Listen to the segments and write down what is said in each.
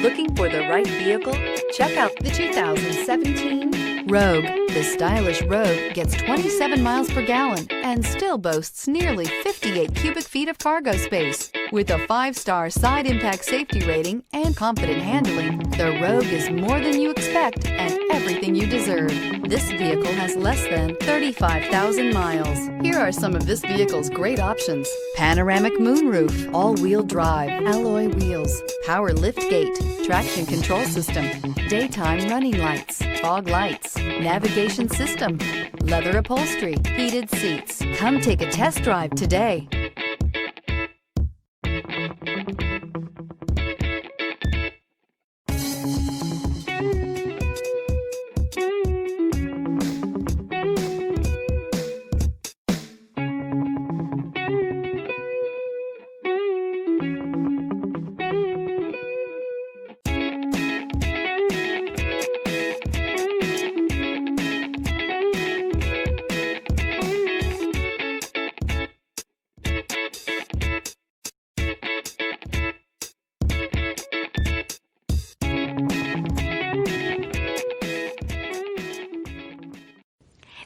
Looking for the right vehicle? Check out the 2017 Rogue. The stylish Rogue gets 27 miles per gallon and still boasts nearly 58 cubic feet of cargo space. With a 5-star side impact safety rating and confident handling, the Rogue is more than you expect and everything you deserve. This vehicle has less than 35,000 miles. Here are some of this vehicle's great options: panoramic moonroof, all-wheel drive, alloy wheels, power liftgate, traction control system, daytime running lights, fog lights, navigation system, leather upholstery, heated seats. Come take a test drive today.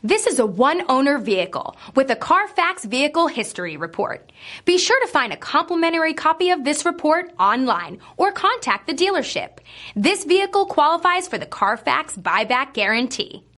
This is a one-owner vehicle with a Carfax Vehicle History Report. Be sure to find a complimentary copy of this report online or contact the dealership. This vehicle qualifies for the Carfax Buyback Guarantee.